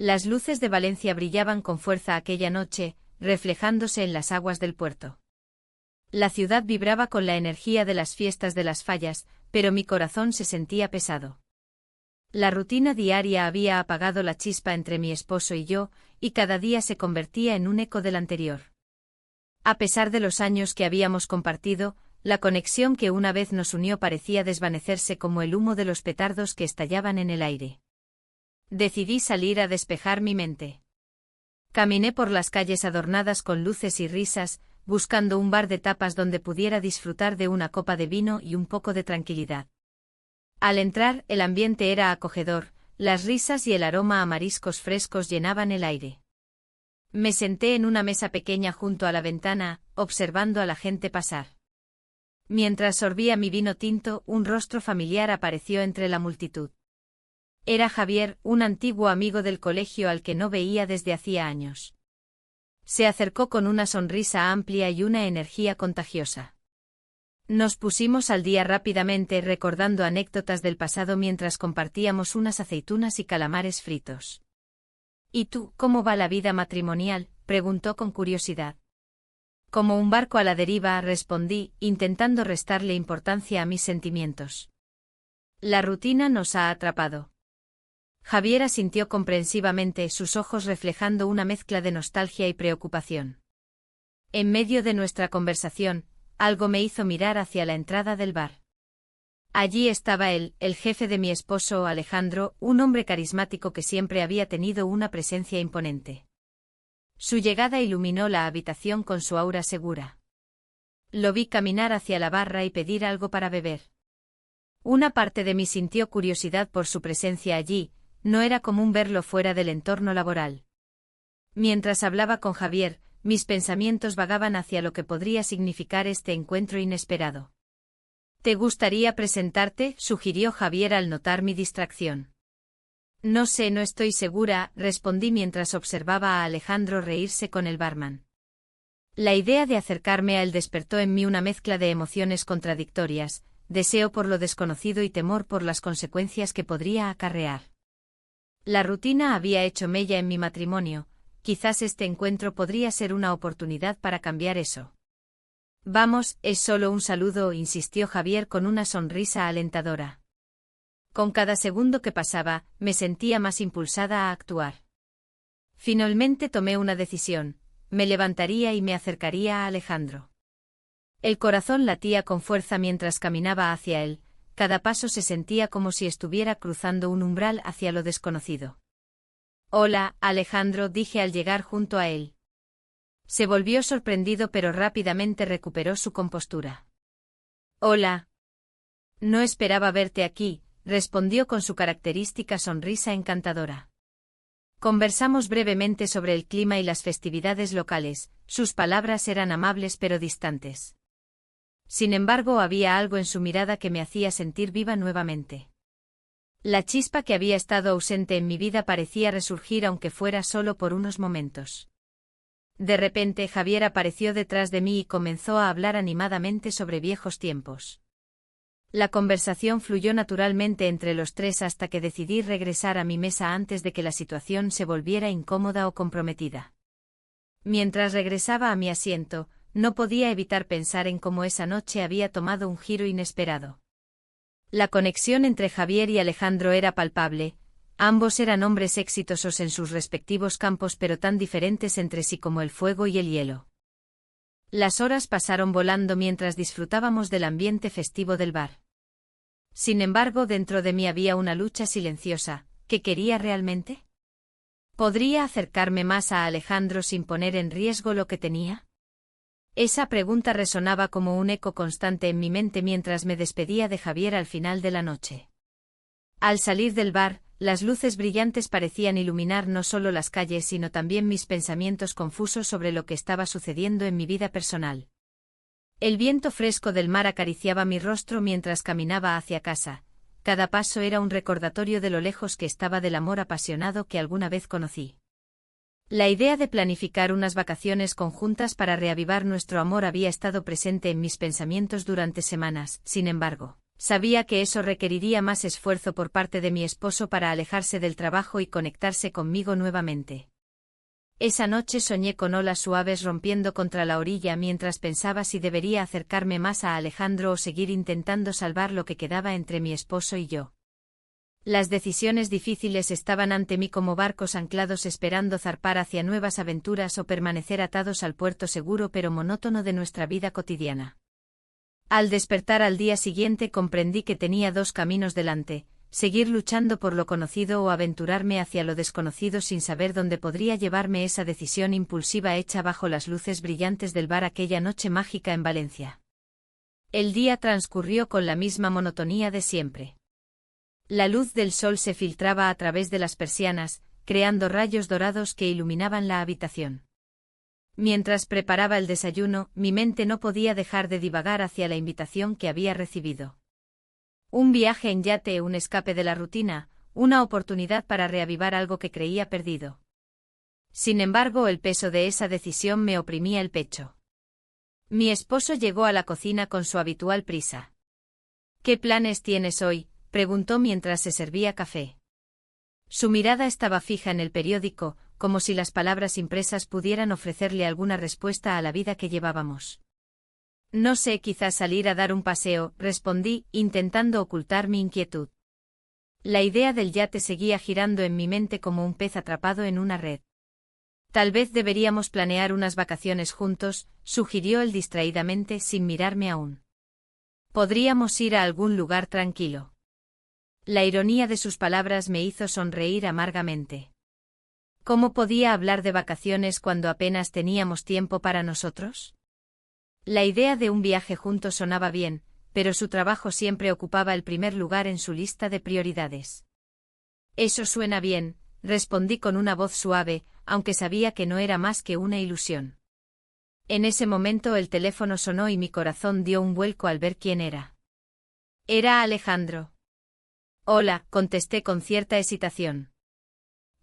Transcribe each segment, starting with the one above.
Las luces de Valencia brillaban con fuerza aquella noche, reflejándose en las aguas del puerto. La ciudad vibraba con la energía de las fiestas de las Fallas, pero mi corazón se sentía pesado. La rutina diaria había apagado la chispa entre mi esposo y yo, y cada día se convertía en un eco del anterior. A pesar de los años que habíamos compartido, la conexión que una vez nos unió parecía desvanecerse como el humo de los petardos que estallaban en el aire. Decidí salir a despejar mi mente. Caminé por las calles adornadas con luces y risas, buscando un bar de tapas donde pudiera disfrutar de una copa de vino y un poco de tranquilidad. Al entrar, el ambiente era acogedor, las risas y el aroma a mariscos frescos llenaban el aire. Me senté en una mesa pequeña junto a la ventana, observando a la gente pasar. Mientras sorbía mi vino tinto, un rostro familiar apareció entre la multitud. Era Javier, un antiguo amigo del colegio al que no veía desde hacía años. Se acercó con una sonrisa amplia y una energía contagiosa. Nos pusimos al día rápidamente recordando anécdotas del pasado mientras compartíamos unas aceitunas y calamares fritos. ¿Y tú, cómo va la vida matrimonial?, preguntó con curiosidad. Como un barco a la deriva, respondí, intentando restarle importancia a mis sentimientos. La rutina nos ha atrapado. Javier asintió comprensivamente, sus ojos reflejando una mezcla de nostalgia y preocupación. En medio de nuestra conversación, algo me hizo mirar hacia la entrada del bar. Allí estaba él, el jefe de mi esposo Alejandro, un hombre carismático que siempre había tenido una presencia imponente. Su llegada iluminó la habitación con su aura segura. Lo vi caminar hacia la barra y pedir algo para beber. Una parte de mí sintió curiosidad por su presencia allí, no era común verlo fuera del entorno laboral. Mientras hablaba con Javier, mis pensamientos vagaban hacia lo que podría significar este encuentro inesperado. ¿Te gustaría presentarte?, sugirió Javier al notar mi distracción. No sé, no estoy segura, respondí mientras observaba a Alejandro reírse con el barman. La idea de acercarme a él despertó en mí una mezcla de emociones contradictorias, deseo por lo desconocido y temor por las consecuencias que podría acarrear. La rutina había hecho mella en mi matrimonio, quizás este encuentro podría ser una oportunidad para cambiar eso. Vamos, es solo un saludo, insistió Javier con una sonrisa alentadora. Con cada segundo que pasaba, me sentía más impulsada a actuar. Finalmente tomé una decisión, me levantaría y me acercaría a Alejandro. El corazón latía con fuerza mientras caminaba hacia él, cada paso se sentía como si estuviera cruzando un umbral hacia lo desconocido. Hola, Alejandro, dije al llegar junto a él. Se volvió sorprendido pero rápidamente recuperó su compostura. Hola. No esperaba verte aquí, respondió con su característica sonrisa encantadora. Conversamos brevemente sobre el clima y las festividades locales, sus palabras eran amables pero distantes. Sin embargo, había algo en su mirada que me hacía sentir viva nuevamente. La chispa que había estado ausente en mi vida parecía resurgir aunque fuera solo por unos momentos. De repente Javier apareció detrás de mí y comenzó a hablar animadamente sobre viejos tiempos. La conversación fluyó naturalmente entre los tres hasta que decidí regresar a mi mesa antes de que la situación se volviera incómoda o comprometida. Mientras regresaba a mi asiento, no podía evitar pensar en cómo esa noche había tomado un giro inesperado. La conexión entre Javier y Alejandro era palpable, ambos eran hombres exitosos en sus respectivos campos pero tan diferentes entre sí como el fuego y el hielo. Las horas pasaron volando mientras disfrutábamos del ambiente festivo del bar. Sin embargo, dentro de mí había una lucha silenciosa, ¿qué quería realmente? ¿Podría acercarme más a Alejandro sin poner en riesgo lo que tenía? Esa pregunta resonaba como un eco constante en mi mente mientras me despedía de Javier al final de la noche. Al salir del bar, las luces brillantes parecían iluminar no solo las calles sino también mis pensamientos confusos sobre lo que estaba sucediendo en mi vida personal. El viento fresco del mar acariciaba mi rostro mientras caminaba hacia casa, cada paso era un recordatorio de lo lejos que estaba del amor apasionado que alguna vez conocí. La idea de planificar unas vacaciones conjuntas para reavivar nuestro amor había estado presente en mis pensamientos durante semanas, sin embargo, Sabía que eso requeriría más esfuerzo por parte de mi esposo para alejarse del trabajo y conectarse conmigo nuevamente. Esa noche soñé con olas suaves rompiendo contra la orilla mientras pensaba si debería acercarme más a Alejandro o seguir intentando salvar lo que quedaba entre mi esposo y yo. Las decisiones difíciles estaban ante mí como barcos anclados esperando zarpar hacia nuevas aventuras o permanecer atados al puerto seguro pero monótono de nuestra vida cotidiana. Al despertar al día siguiente comprendí que tenía dos caminos delante: seguir luchando por lo conocido o aventurarme hacia lo desconocido sin saber dónde podría llevarme esa decisión impulsiva hecha bajo las luces brillantes del bar aquella noche mágica en Valencia. El día transcurrió con la misma monotonía de siempre. La luz del sol se filtraba a través de las persianas, creando rayos dorados que iluminaban la habitación. Mientras preparaba el desayuno, mi mente no podía dejar de divagar hacia la invitación que había recibido. Un viaje en yate, un escape de la rutina, una oportunidad para reavivar algo que creía perdido. Sin embargo, el peso de esa decisión me oprimía el pecho. Mi esposo llegó a la cocina con su habitual prisa. ¿Qué planes tienes hoy?, preguntó mientras se servía café. Su mirada estaba fija en el periódico, como si las palabras impresas pudieran ofrecerle alguna respuesta a la vida que llevábamos. No sé, quizás salir a dar un paseo, respondí, intentando ocultar mi inquietud. La idea del yate seguía girando en mi mente como un pez atrapado en una red. Tal vez deberíamos planear unas vacaciones juntos, sugirió él distraídamente sin mirarme aún. Podríamos ir a algún lugar tranquilo. La ironía de sus palabras me hizo sonreír amargamente. ¿Cómo podía hablar de vacaciones cuando apenas teníamos tiempo para nosotros? La idea de un viaje juntos sonaba bien, pero su trabajo siempre ocupaba el primer lugar en su lista de prioridades. Eso suena bien, respondí con una voz suave, aunque sabía que no era más que una ilusión. En ese momento el teléfono sonó y mi corazón dio un vuelco al ver quién era. Era Alejandro. Hola, contesté con cierta hesitación.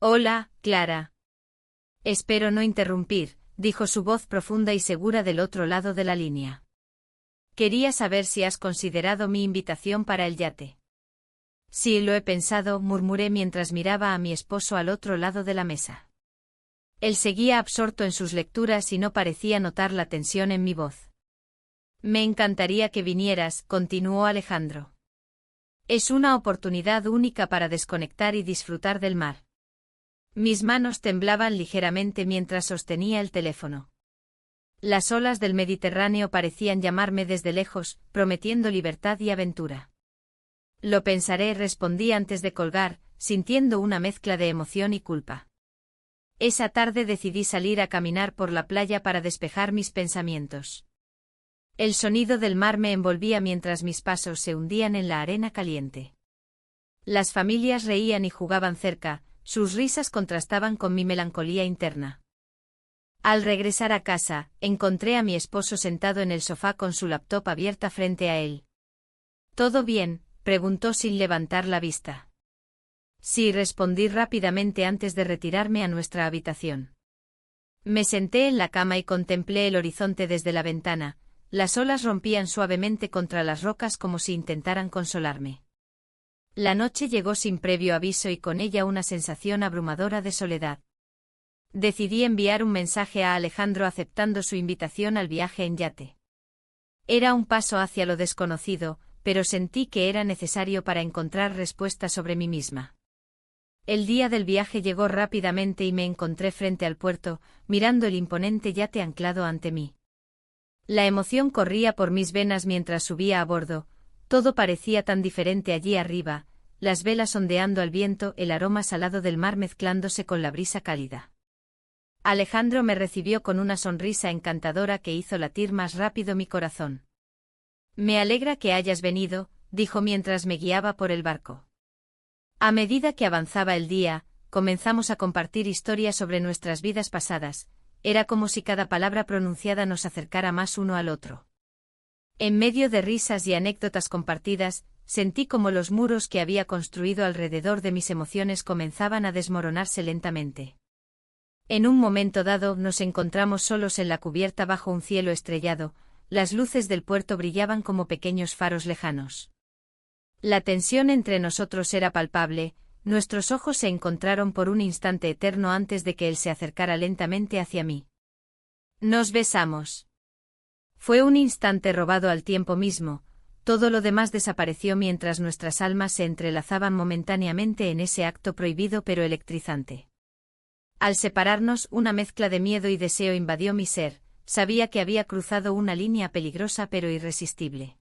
Hola, Clara. Espero no interrumpir, dijo su voz profunda y segura del otro lado de la línea. Quería saber si has considerado mi invitación para el yate. Sí, lo he pensado, murmuré mientras miraba a mi esposo al otro lado de la mesa. Él seguía absorto en sus lecturas y no parecía notar la tensión en mi voz. Me encantaría que vinieras, continuó Alejandro. Es una oportunidad única para desconectar y disfrutar del mar. Mis manos temblaban ligeramente mientras sostenía el teléfono. Las olas del Mediterráneo parecían llamarme desde lejos, prometiendo libertad y aventura. Lo pensaré, respondí antes de colgar, sintiendo una mezcla de emoción y culpa. Esa tarde decidí salir a caminar por la playa para despejar mis pensamientos. El sonido del mar me envolvía mientras mis pasos se hundían en la arena caliente. Las familias reían y jugaban cerca, sus risas contrastaban con mi melancolía interna. Al regresar a casa, encontré a mi esposo sentado en el sofá con su laptop abierta frente a él. ¿Todo bien?, preguntó sin levantar la vista. Sí, respondí rápidamente antes de retirarme a nuestra habitación. Me senté en la cama y contemplé el horizonte desde la ventana. Las olas rompían suavemente contra las rocas como si intentaran consolarme. La noche llegó sin previo aviso y con ella una sensación abrumadora de soledad. Decidí enviar un mensaje a Alejandro aceptando su invitación al viaje en yate. Era un paso hacia lo desconocido, pero sentí que era necesario para encontrar respuestas sobre mí misma. El día del viaje llegó rápidamente y me encontré frente al puerto, mirando el imponente yate anclado ante mí. La emoción corría por mis venas mientras subía a bordo, todo parecía tan diferente allí arriba, las velas ondeando al viento, el aroma salado del mar mezclándose con la brisa cálida. Alejandro me recibió con una sonrisa encantadora que hizo latir más rápido mi corazón. Me alegra que hayas venido, dijo mientras me guiaba por el barco. A medida que avanzaba el día, comenzamos a compartir historias sobre nuestras vidas pasadas. Era como si cada palabra pronunciada nos acercara más uno al otro. En medio de risas y anécdotas compartidas, sentí como los muros que había construido alrededor de mis emociones comenzaban a desmoronarse lentamente. En un momento dado nos encontramos solos en la cubierta bajo un cielo estrellado, las luces del puerto brillaban como pequeños faros lejanos. La tensión entre nosotros era palpable, nuestros ojos se encontraron por un instante eterno antes de que él se acercara lentamente hacia mí. Nos besamos. Fue un instante robado al tiempo mismo, todo lo demás desapareció mientras nuestras almas se entrelazaban momentáneamente en ese acto prohibido pero electrizante. Al separarnos, una mezcla de miedo y deseo invadió mi ser, sabía que había cruzado una línea peligrosa pero irresistible.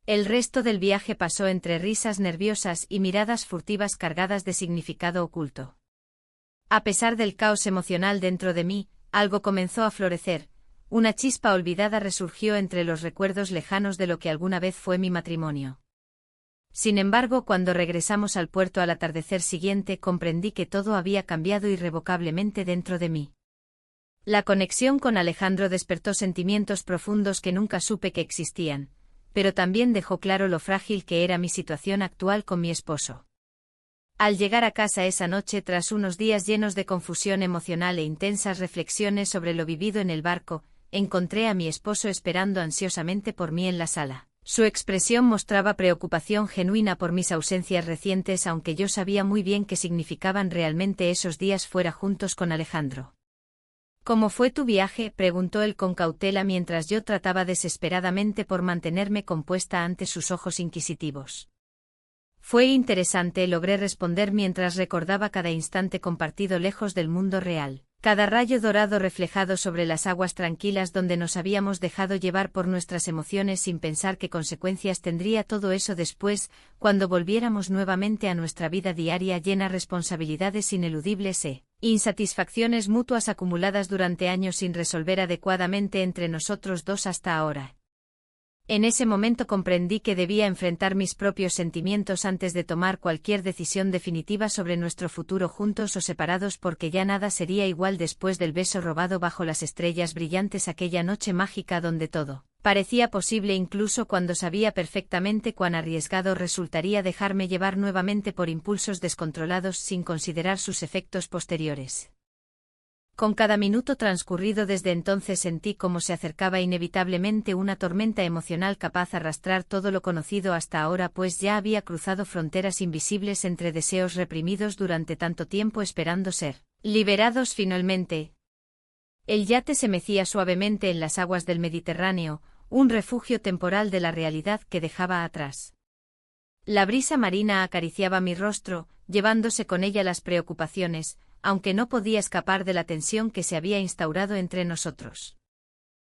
El resto del viaje pasó entre risas nerviosas y miradas furtivas cargadas de significado oculto. A pesar del caos emocional dentro de mí, algo comenzó a florecer, una chispa olvidada resurgió entre los recuerdos lejanos de lo que alguna vez fue mi matrimonio. Sin embargo, cuando regresamos al puerto al atardecer siguiente, comprendí que todo había cambiado irrevocablemente dentro de mí. La conexión con Alejandro despertó sentimientos profundos que nunca supe que existían, pero también dejó claro lo frágil que era mi situación actual con mi esposo. Al llegar a casa esa noche tras unos días llenos de confusión emocional e intensas reflexiones sobre lo vivido en el barco, encontré a mi esposo esperando ansiosamente por mí en la sala. Su expresión mostraba preocupación genuina por mis ausencias recientes, aunque yo sabía muy bien qué significaban realmente esos días fuera juntos con Alejandro. ¿Cómo fue tu viaje?, preguntó él con cautela mientras yo trataba desesperadamente por mantenerme compuesta ante sus ojos inquisitivos. Fue interesante, logré responder mientras recordaba cada instante compartido lejos del mundo real. Cada rayo dorado reflejado sobre las aguas tranquilas donde nos habíamos dejado llevar por nuestras emociones sin pensar qué consecuencias tendría todo eso después, cuando volviéramos nuevamente a nuestra vida diaria llena de responsabilidades ineludibles e insatisfacciones mutuas acumuladas durante años sin resolver adecuadamente entre nosotros dos hasta ahora. En ese momento comprendí que debía enfrentar mis propios sentimientos antes de tomar cualquier decisión definitiva sobre nuestro futuro juntos o separados, porque ya nada sería igual después del beso robado bajo las estrellas brillantes aquella noche mágica donde todo parecía posible, incluso cuando sabía perfectamente cuán arriesgado resultaría dejarme llevar nuevamente por impulsos descontrolados sin considerar sus efectos posteriores. Con cada minuto transcurrido desde entonces sentí cómo se acercaba inevitablemente una tormenta emocional capaz de arrastrar todo lo conocido hasta ahora, pues ya había cruzado fronteras invisibles entre deseos reprimidos durante tanto tiempo esperando ser liberados finalmente. El yate se mecía suavemente en las aguas del Mediterráneo, un refugio temporal de la realidad que dejaba atrás. La brisa marina acariciaba mi rostro, llevándose con ella las preocupaciones, aunque no podía escapar de la tensión que se había instaurado entre nosotros.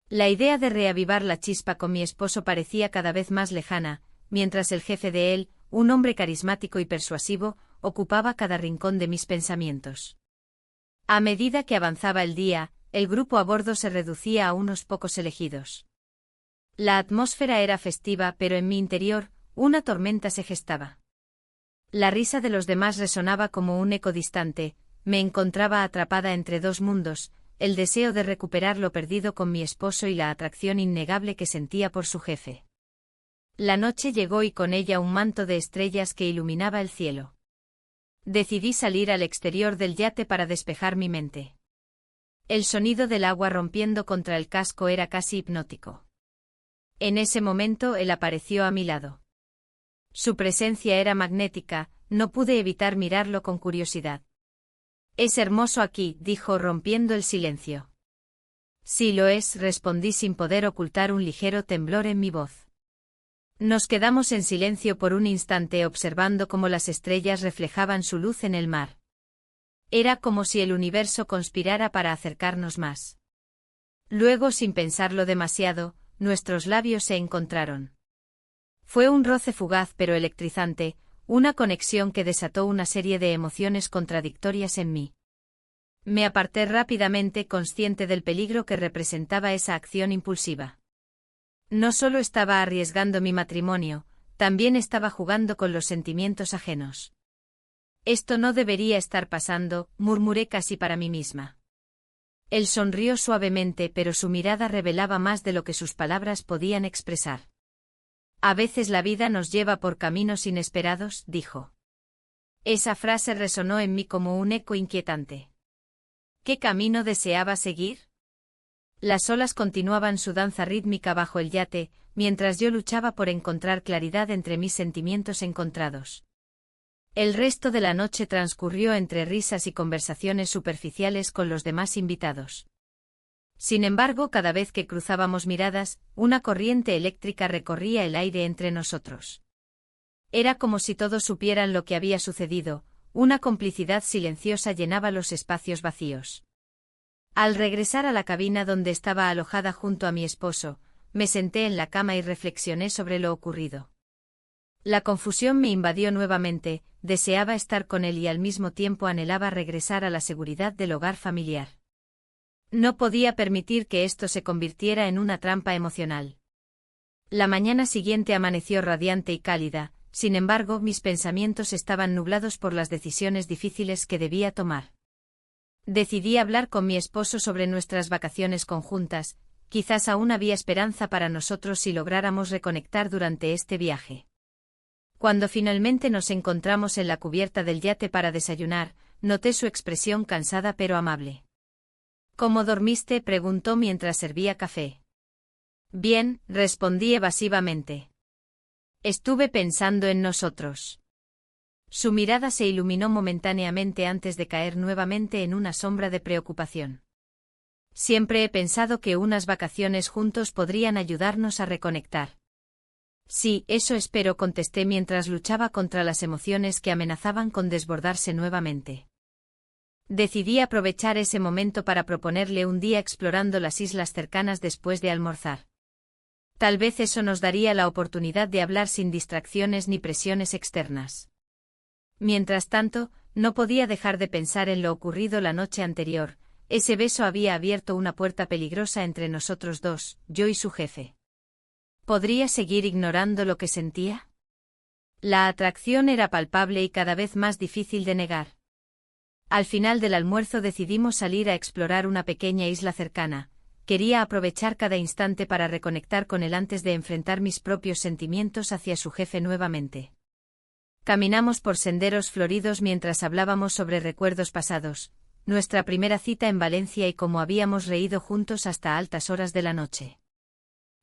La idea de reavivar la chispa con mi esposo parecía cada vez más lejana, mientras el jefe de él, un hombre carismático y persuasivo, ocupaba cada rincón de mis pensamientos. A medida que avanzaba el día, el grupo a bordo se reducía a unos pocos elegidos. La atmósfera era festiva, pero en mi interior, una tormenta se gestaba. La risa de los demás resonaba como un eco distante. Me encontraba atrapada entre dos mundos, el deseo de recuperar lo perdido con mi esposo y la atracción innegable que sentía por su jefe. La noche llegó y con ella un manto de estrellas que iluminaba el cielo. Decidí salir al exterior del yate para despejar mi mente. El sonido del agua rompiendo contra el casco era casi hipnótico. En ese momento él apareció a mi lado. Su presencia era magnética, no pude evitar mirarlo con curiosidad. «Es hermoso aquí», dijo rompiendo el silencio. «Sí lo es», respondí sin poder ocultar un ligero temblor en mi voz. Nos quedamos en silencio por un instante observando cómo las estrellas reflejaban su luz en el mar. Era como si el universo conspirara para acercarnos más. Luego, sin pensarlo demasiado, nuestros labios se encontraron. Fue un roce fugaz pero electrizante, una conexión que desató una serie de emociones contradictorias en mí. Me aparté rápidamente, consciente del peligro que representaba esa acción impulsiva. No solo estaba arriesgando mi matrimonio, también estaba jugando con los sentimientos ajenos. «Esto no debería estar pasando», murmuré casi para mí misma. Él sonrió suavemente, pero su mirada revelaba más de lo que sus palabras podían expresar. «A veces la vida nos lleva por caminos inesperados», dijo. Esa frase resonó en mí como un eco inquietante. ¿Qué camino deseaba seguir? Las olas continuaban su danza rítmica bajo el yate, mientras yo luchaba por encontrar claridad entre mis sentimientos encontrados. El resto de la noche transcurrió entre risas y conversaciones superficiales con los demás invitados. Sin embargo, cada vez que cruzábamos miradas, una corriente eléctrica recorría el aire entre nosotros. Era como si todos supieran lo que había sucedido, una complicidad silenciosa llenaba los espacios vacíos. Al regresar a la cabina donde estaba alojada junto a mi esposo, me senté en la cama y reflexioné sobre lo ocurrido. La confusión me invadió nuevamente, deseaba estar con él y al mismo tiempo anhelaba regresar a la seguridad del hogar familiar. No podía permitir que esto se convirtiera en una trampa emocional. La mañana siguiente amaneció radiante y cálida, sin embargo mis pensamientos estaban nublados por las decisiones difíciles que debía tomar. Decidí hablar con mi esposo sobre nuestras vacaciones conjuntas, quizás aún había esperanza para nosotros si lográramos reconectar durante este viaje. Cuando finalmente nos encontramos en la cubierta del yate para desayunar, noté su expresión cansada pero amable. ¿Cómo dormiste?, preguntó mientras servía café. Bien, respondí evasivamente. Estuve pensando en nosotros. Su mirada se iluminó momentáneamente antes de caer nuevamente en una sombra de preocupación. Siempre he pensado que unas vacaciones juntos podrían ayudarnos a reconectar. Sí, eso espero, contesté mientras luchaba contra las emociones que amenazaban con desbordarse nuevamente. Decidí aprovechar ese momento para proponerle un día explorando las islas cercanas después de almorzar. Tal vez eso nos daría la oportunidad de hablar sin distracciones ni presiones externas. Mientras tanto, no podía dejar de pensar en lo ocurrido la noche anterior. Ese beso había abierto una puerta peligrosa entre nosotros dos, yo y su jefe. ¿Podría seguir ignorando lo que sentía? La atracción era palpable y cada vez más difícil de negar. Al final del almuerzo decidimos salir a explorar una pequeña isla cercana. Quería aprovechar cada instante para reconectar con él antes de enfrentar mis propios sentimientos hacia su jefe nuevamente. Caminamos por senderos floridos mientras hablábamos sobre recuerdos pasados, nuestra primera cita en Valencia y cómo habíamos reído juntos hasta altas horas de la noche.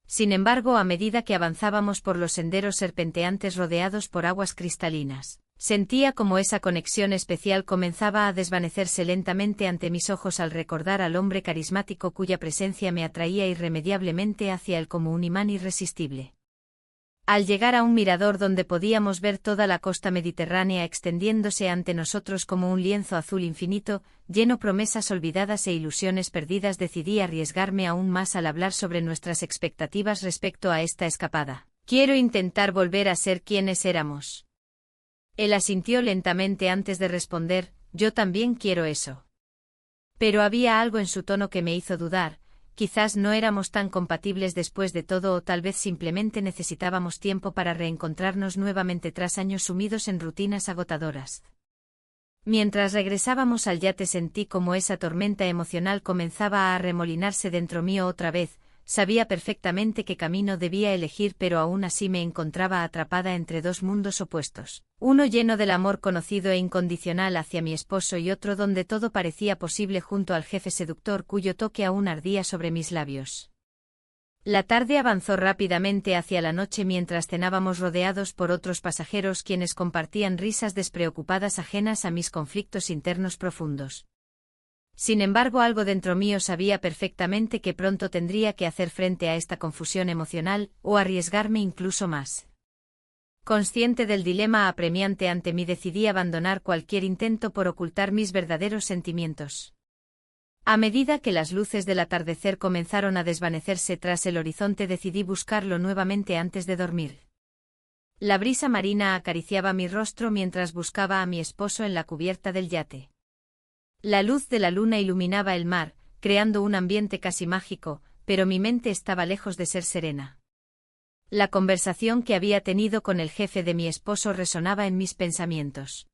Sin embargo, a medida que avanzábamos por los senderos serpenteantes rodeados por aguas cristalinas, sentía como esa conexión especial comenzaba a desvanecerse lentamente ante mis ojos al recordar al hombre carismático cuya presencia me atraía irremediablemente hacia él como un imán irresistible. Al llegar a un mirador donde podíamos ver toda la costa mediterránea extendiéndose ante nosotros como un lienzo azul infinito, lleno promesas olvidadas e ilusiones perdidas, decidí arriesgarme aún más al hablar sobre nuestras expectativas respecto a esta escapada. Quiero intentar volver a ser quienes éramos. Él asintió lentamente antes de responder, yo también quiero eso. Pero había algo en su tono que me hizo dudar. Quizás no éramos tan compatibles después de todo o tal vez simplemente necesitábamos tiempo para reencontrarnos nuevamente tras años sumidos en rutinas agotadoras. Mientras regresábamos al yate sentí como esa tormenta emocional comenzaba a arremolinarse dentro mío otra vez. Sabía perfectamente qué camino debía elegir, pero aún así me encontraba atrapada entre dos mundos opuestos. Uno lleno del amor conocido e incondicional hacia mi esposo y otro donde todo parecía posible junto al jefe seductor cuyo toque aún ardía sobre mis labios. La tarde avanzó rápidamente hacia la noche mientras cenábamos rodeados por otros pasajeros quienes compartían risas despreocupadas ajenas a mis conflictos internos profundos. Sin embargo, algo dentro mío sabía perfectamente que pronto tendría que hacer frente a esta confusión emocional, o arriesgarme incluso más. Consciente del dilema apremiante ante mí, decidí abandonar cualquier intento por ocultar mis verdaderos sentimientos. A medida que las luces del atardecer comenzaron a desvanecerse tras el horizonte, decidí buscarlo nuevamente antes de dormir. La brisa marina acariciaba mi rostro mientras buscaba a mi esposo en la cubierta del yate. La luz de la luna iluminaba el mar, creando un ambiente casi mágico, pero mi mente estaba lejos de ser serena. La conversación que había tenido con el jefe de mi esposo resonaba en mis pensamientos.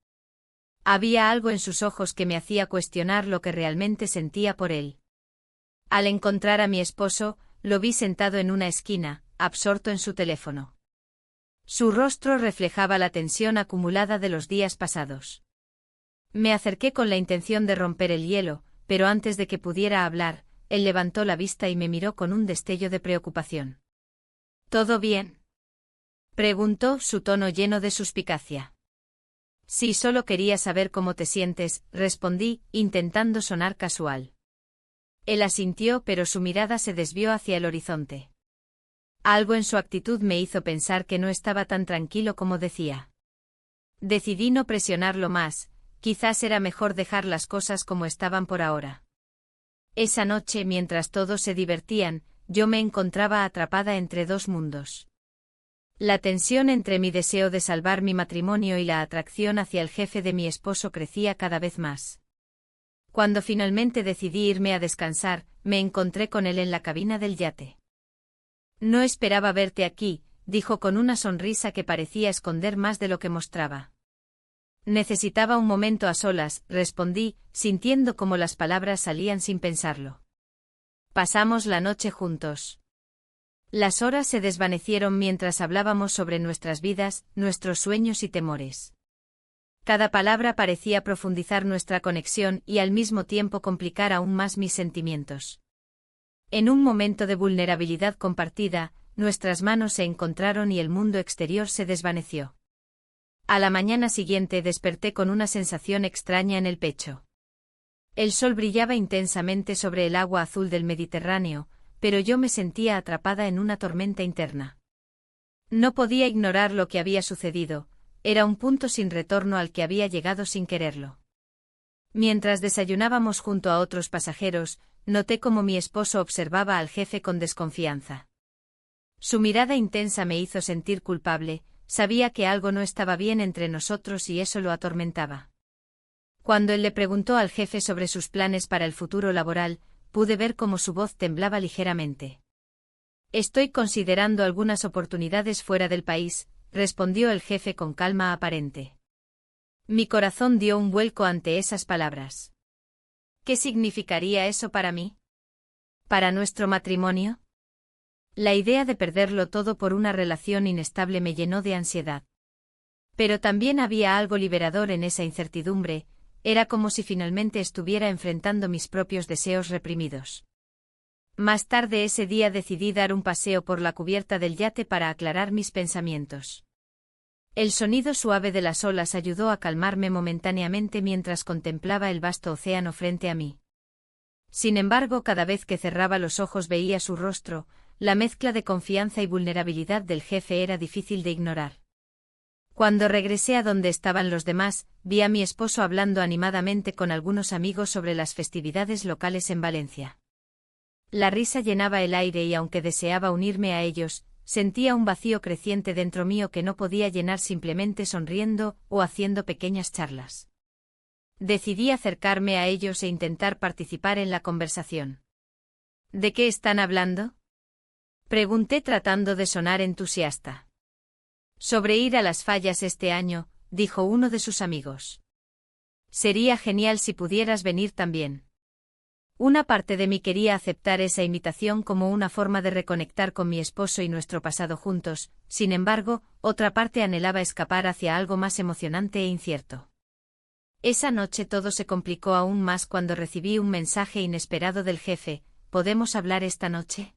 Había algo en sus ojos que me hacía cuestionar lo que realmente sentía por él. Al encontrar a mi esposo, lo vi sentado en una esquina, absorto en su teléfono. Su rostro reflejaba la tensión acumulada de los días pasados. Me acerqué con la intención de romper el hielo, pero antes de que pudiera hablar, él levantó la vista y me miró con un destello de preocupación. ¿Todo bien?, preguntó, su tono lleno de suspicacia. Sí, solo quería saber cómo te sientes, respondí, intentando sonar casual. Él asintió, pero su mirada se desvió hacia el horizonte. Algo en su actitud me hizo pensar que no estaba tan tranquilo como decía. Decidí no presionarlo más, quizás era mejor dejar las cosas como estaban por ahora. Esa noche, mientras todos se divertían, yo me encontraba atrapada entre dos mundos. La tensión entre mi deseo de salvar mi matrimonio y la atracción hacia el jefe de mi esposo crecía cada vez más. Cuando finalmente decidí irme a descansar, me encontré con él en la cabina del yate. No esperaba verte aquí, dijo con una sonrisa que parecía esconder más de lo que mostraba. Necesitaba un momento a solas, respondí, sintiendo cómo las palabras salían sin pensarlo. Pasamos la noche juntos. Las horas se desvanecieron mientras hablábamos sobre nuestras vidas, nuestros sueños y temores. Cada palabra parecía profundizar nuestra conexión y al mismo tiempo complicar aún más mis sentimientos. En un momento de vulnerabilidad compartida, nuestras manos se encontraron y el mundo exterior se desvaneció. A la mañana siguiente desperté con una sensación extraña en el pecho. El sol brillaba intensamente sobre el agua azul del Mediterráneo, pero yo me sentía atrapada en una tormenta interna. No podía ignorar lo que había sucedido, era un punto sin retorno al que había llegado sin quererlo. Mientras desayunábamos junto a otros pasajeros, noté cómo mi esposo observaba al jefe con desconfianza. Su mirada intensa me hizo sentir culpable, sabía que algo no estaba bien entre nosotros y eso lo atormentaba. Cuando él le preguntó al jefe sobre sus planes para el futuro laboral, pude ver cómo su voz temblaba ligeramente. Estoy considerando algunas oportunidades fuera del país, respondió el jefe con calma aparente. Mi corazón dio un vuelco ante esas palabras. ¿Qué significaría eso para mí? ¿Para nuestro matrimonio? La idea de perderlo todo por una relación inestable me llenó de ansiedad. Pero también había algo liberador en esa incertidumbre, era como si finalmente estuviera enfrentando mis propios deseos reprimidos. Más tarde ese día decidí dar un paseo por la cubierta del yate para aclarar mis pensamientos. El sonido suave de las olas ayudó a calmarme momentáneamente mientras contemplaba el vasto océano frente a mí. Sin embargo, cada vez que cerraba los ojos veía su rostro, la mezcla de confianza y vulnerabilidad del jefe era difícil de ignorar. Cuando regresé a donde estaban los demás, vi a mi esposo hablando animadamente con algunos amigos sobre las festividades locales en Valencia. La risa llenaba el aire y aunque deseaba unirme a ellos, sentía un vacío creciente dentro mío que no podía llenar simplemente sonriendo o haciendo pequeñas charlas. Decidí acercarme a ellos e intentar participar en la conversación. ¿De qué están hablando?, pregunté tratando de sonar entusiasta. Sobre ir a las fallas este año, dijo uno de sus amigos. Sería genial si pudieras venir también. Una parte de mí quería aceptar esa invitación como una forma de reconectar con mi esposo y nuestro pasado juntos, sin embargo, otra parte anhelaba escapar hacia algo más emocionante e incierto. Esa noche todo se complicó aún más cuando recibí un mensaje inesperado del jefe: ¿podemos hablar esta noche?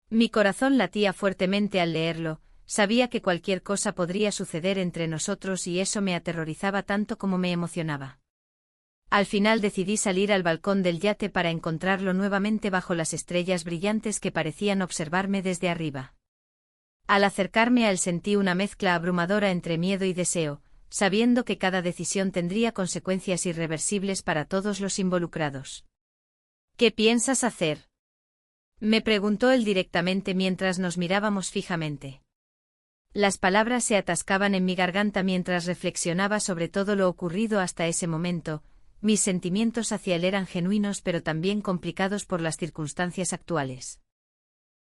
Mi corazón latía fuertemente al leerlo. Sabía que cualquier cosa podría suceder entre nosotros y eso me aterrorizaba tanto como me emocionaba. Al final decidí salir al balcón del yate para encontrarlo nuevamente bajo las estrellas brillantes que parecían observarme desde arriba. Al acercarme a él sentí una mezcla abrumadora entre miedo y deseo, sabiendo que cada decisión tendría consecuencias irreversibles para todos los involucrados. ¿Qué piensas hacer?, me preguntó él directamente mientras nos mirábamos fijamente. Las palabras se atascaban en mi garganta mientras reflexionaba sobre todo lo ocurrido hasta ese momento. Mis sentimientos hacia él eran genuinos pero también complicados por las circunstancias actuales.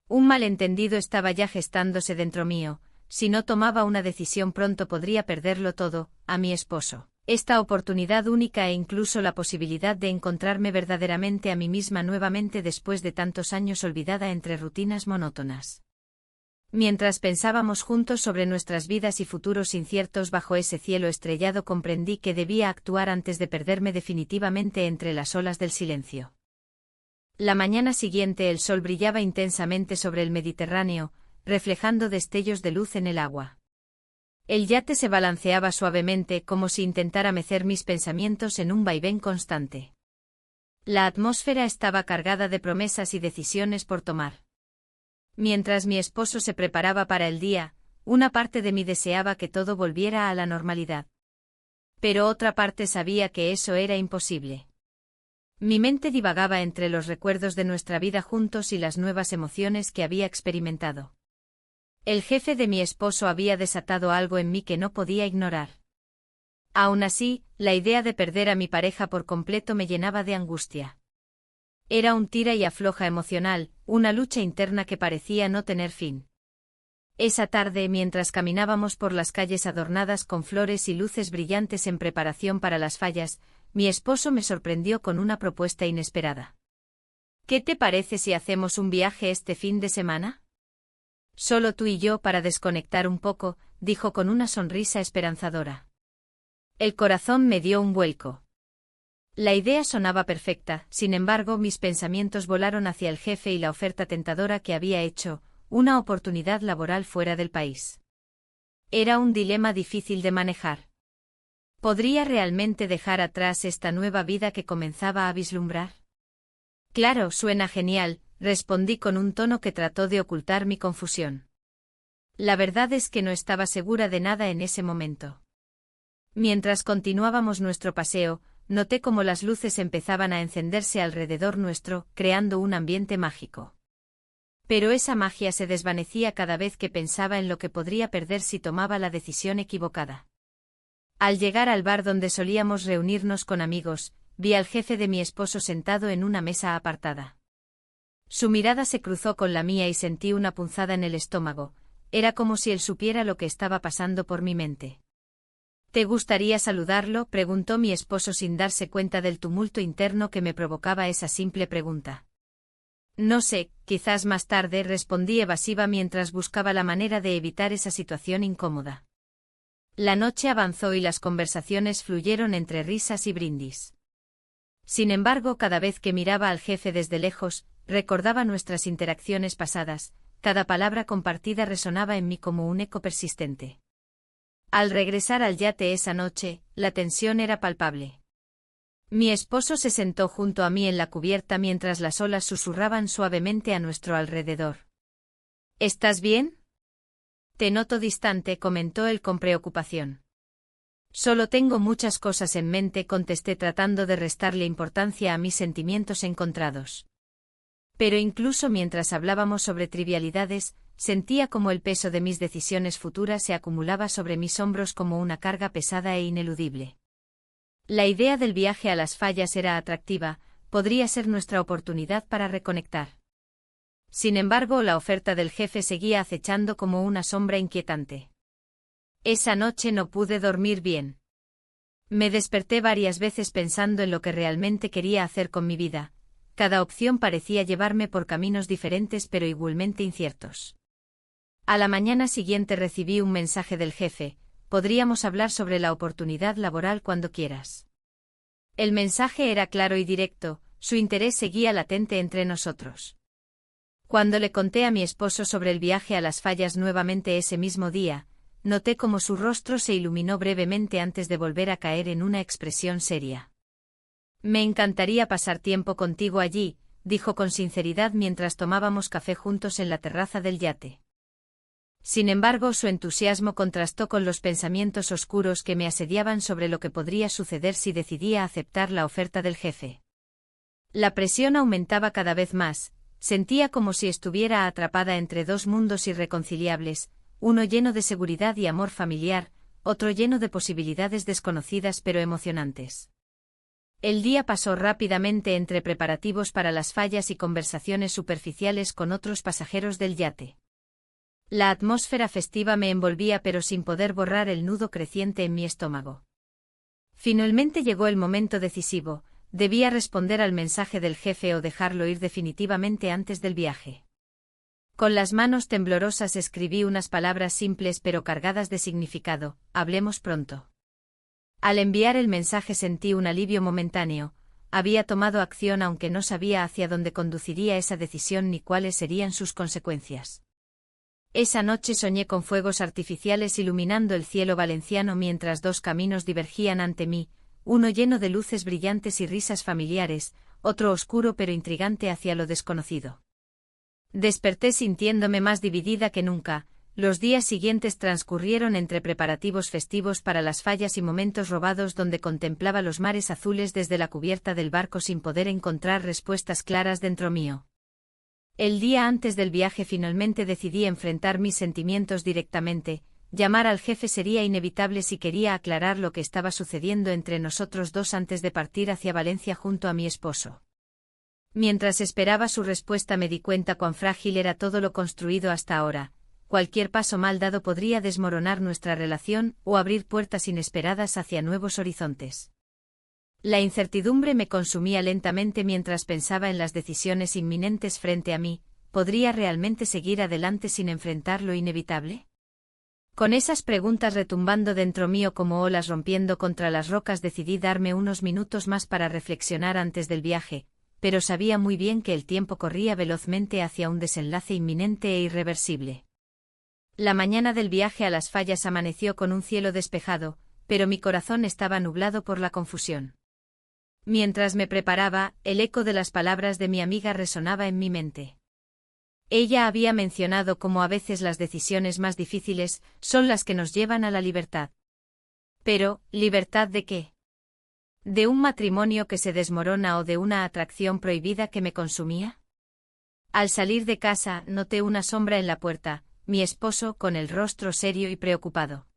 Un malentendido estaba ya gestándose dentro mío. Si no tomaba una decisión pronto podría perderlo todo, a mi esposo, esta oportunidad única e incluso la posibilidad de encontrarme verdaderamente a mí misma nuevamente después de tantos años olvidada entre rutinas monótonas. Mientras pensábamos juntos sobre nuestras vidas y futuros inciertos bajo ese cielo estrellado, comprendí que debía actuar antes de perderme definitivamente entre las olas del silencio. La mañana siguiente el sol brillaba intensamente sobre el Mediterráneo, reflejando destellos de luz en el agua. El yate se balanceaba suavemente como si intentara mecer mis pensamientos en un vaivén constante. La atmósfera estaba cargada de promesas y decisiones por tomar. Mientras mi esposo se preparaba para el día, una parte de mí deseaba que todo volviera a la normalidad. Pero otra parte sabía que eso era imposible. Mi mente divagaba entre los recuerdos de nuestra vida juntos y las nuevas emociones que había experimentado. El jefe de mi esposo había desatado algo en mí que no podía ignorar. Aún así, la idea de perder a mi pareja por completo me llenaba de angustia. Era un tira y afloja emocional, una lucha interna que parecía no tener fin. Esa tarde, mientras caminábamos por las calles adornadas con flores y luces brillantes en preparación para las fallas, mi esposo me sorprendió con una propuesta inesperada. ¿Qué te parece si hacemos un viaje este fin de semana? Solo tú y yo para desconectar un poco, dijo con una sonrisa esperanzadora. El corazón me dio un vuelco. La idea sonaba perfecta, sin embargo mis pensamientos volaron hacia el jefe y la oferta tentadora que había hecho, una oportunidad laboral fuera del país. Era un dilema difícil de manejar. ¿Podría realmente dejar atrás esta nueva vida que comenzaba a vislumbrar? Claro, suena genial, respondí con un tono que trató de ocultar mi confusión. La verdad es que no estaba segura de nada en ese momento. Mientras continuábamos nuestro paseo, noté cómo las luces empezaban a encenderse alrededor nuestro, creando un ambiente mágico. Pero esa magia se desvanecía cada vez que pensaba en lo que podría perder si tomaba la decisión equivocada. Al llegar al bar donde solíamos reunirnos con amigos, vi al jefe de mi esposo sentado en una mesa apartada. Su mirada se cruzó con la mía y sentí una punzada en el estómago. Era como si él supiera lo que estaba pasando por mi mente. ¿Te gustaría saludarlo?, preguntó mi esposo sin darse cuenta del tumulto interno que me provocaba esa simple pregunta. No sé, quizás más tarde, respondí evasiva mientras buscaba la manera de evitar esa situación incómoda. La noche avanzó y las conversaciones fluyeron entre risas y brindis. Sin embargo, cada vez que miraba al jefe desde lejos, recordaba nuestras interacciones pasadas, cada palabra compartida resonaba en mí como un eco persistente. Al regresar al yate esa noche, la tensión era palpable. Mi esposo se sentó junto a mí en la cubierta mientras las olas susurraban suavemente a nuestro alrededor. ¿Estás bien? Te noto distante, comentó él con preocupación. Solo tengo muchas cosas en mente, contesté tratando de restarle importancia a mis sentimientos encontrados. Pero incluso mientras hablábamos sobre trivialidades, sentía como el peso de mis decisiones futuras se acumulaba sobre mis hombros como una carga pesada e ineludible. La idea del viaje a las fallas era atractiva, podría ser nuestra oportunidad para reconectar. Sin embargo, la oferta del jefe seguía acechando como una sombra inquietante. Esa noche no pude dormir bien. Me desperté varias veces pensando en lo que realmente quería hacer con mi vida. Cada opción parecía llevarme por caminos diferentes pero igualmente inciertos. A la mañana siguiente recibí un mensaje del jefe: podríamos hablar sobre la oportunidad laboral cuando quieras. El mensaje era claro y directo, su interés seguía latente entre nosotros. Cuando le conté a mi esposo sobre el viaje a las fallas nuevamente ese mismo día, noté cómo su rostro se iluminó brevemente antes de volver a caer en una expresión seria. Me encantaría pasar tiempo contigo allí, dijo con sinceridad mientras tomábamos café juntos en la terraza del yate. Sin embargo, su entusiasmo contrastó con los pensamientos oscuros que me asediaban sobre lo que podría suceder si decidía aceptar la oferta del jefe. La presión aumentaba cada vez más, sentía como si estuviera atrapada entre dos mundos irreconciliables, uno lleno de seguridad y amor familiar, otro lleno de posibilidades desconocidas pero emocionantes. El día pasó rápidamente entre preparativos para las fallas y conversaciones superficiales con otros pasajeros del yate. La atmósfera festiva me envolvía pero sin poder borrar el nudo creciente en mi estómago. Finalmente llegó el momento decisivo, debía responder al mensaje del jefe o dejarlo ir definitivamente antes del viaje. Con las manos temblorosas escribí unas palabras simples pero cargadas de significado: hablemos pronto. Al enviar el mensaje sentí un alivio momentáneo, había tomado acción aunque no sabía hacia dónde conduciría esa decisión ni cuáles serían sus consecuencias. Esa noche soñé con fuegos artificiales iluminando el cielo valenciano mientras dos caminos divergían ante mí, uno lleno de luces brillantes y risas familiares, otro oscuro pero intrigante hacia lo desconocido. Desperté sintiéndome más dividida que nunca. Los días siguientes transcurrieron entre preparativos festivos para las fallas y momentos robados donde contemplaba los mares azules desde la cubierta del barco sin poder encontrar respuestas claras dentro mío. El día antes del viaje finalmente decidí enfrentar mis sentimientos directamente. Llamar al jefe sería inevitable si quería aclarar lo que estaba sucediendo entre nosotros dos antes de partir hacia Valencia junto a mi esposo. Mientras esperaba su respuesta me di cuenta cuán frágil era todo lo construido hasta ahora. Cualquier paso mal dado podría desmoronar nuestra relación o abrir puertas inesperadas hacia nuevos horizontes. La incertidumbre me consumía lentamente mientras pensaba en las decisiones inminentes frente a mí. ¿Podría realmente seguir adelante sin enfrentar lo inevitable? Con esas preguntas retumbando dentro mío como olas rompiendo contra las rocas decidí darme unos minutos más para reflexionar antes del viaje, pero sabía muy bien que el tiempo corría velozmente hacia un desenlace inminente e irreversible. La mañana del viaje a las fallas amaneció con un cielo despejado, pero mi corazón estaba nublado por la confusión. Mientras me preparaba, el eco de las palabras de mi amiga resonaba en mi mente. Ella había mencionado cómo a veces las decisiones más difíciles son las que nos llevan a la libertad. Pero, ¿libertad de qué? ¿De un matrimonio que se desmorona o de una atracción prohibida que me consumía? Al salir de casa, noté una sombra en la puerta. Mi esposo con el rostro serio y preocupado.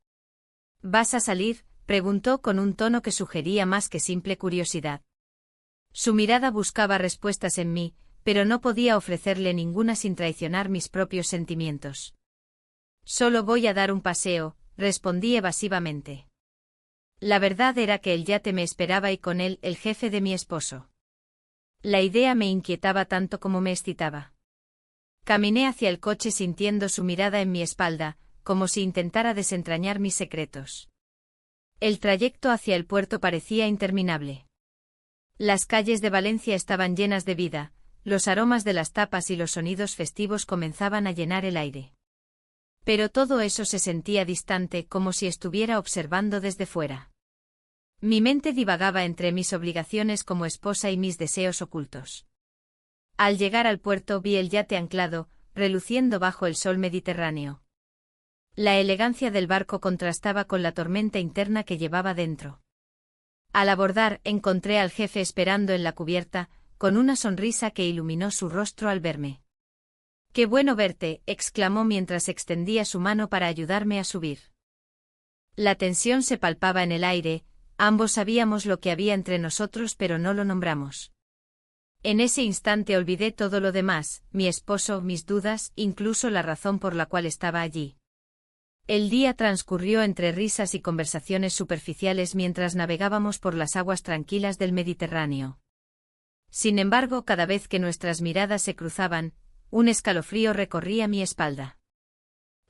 ¿Vas a salir?, preguntó con un tono que sugería más que simple curiosidad. Su mirada buscaba respuestas en mí, pero no podía ofrecerle ninguna sin traicionar mis propios sentimientos. Solo voy a dar un paseo, respondí evasivamente. La verdad era que el yate me esperaba y con él el jefe de mi esposo. La idea me inquietaba tanto como me excitaba. Caminé hacia el coche sintiendo su mirada en mi espalda, como si intentara desentrañar mis secretos. El trayecto hacia el puerto parecía interminable. Las calles de Valencia estaban llenas de vida, los aromas de las tapas y los sonidos festivos comenzaban a llenar el aire. Pero todo eso se sentía distante, como si estuviera observando desde fuera. Mi mente divagaba entre mis obligaciones como esposa y mis deseos ocultos. Al llegar al puerto vi el yate anclado, reluciendo bajo el sol mediterráneo. La elegancia del barco contrastaba con la tormenta interna que llevaba dentro. Al abordar, encontré al jefe esperando en la cubierta, con una sonrisa que iluminó su rostro al verme. «¡Qué bueno verte!», exclamó mientras extendía su mano para ayudarme a subir. La tensión se palpaba en el aire, ambos sabíamos lo que había entre nosotros pero no lo nombramos. En ese instante olvidé todo lo demás, mi esposo, mis dudas, incluso la razón por la cual estaba allí. El día transcurrió entre risas y conversaciones superficiales mientras navegábamos por las aguas tranquilas del Mediterráneo. Sin embargo, cada vez que nuestras miradas se cruzaban, un escalofrío recorría mi espalda.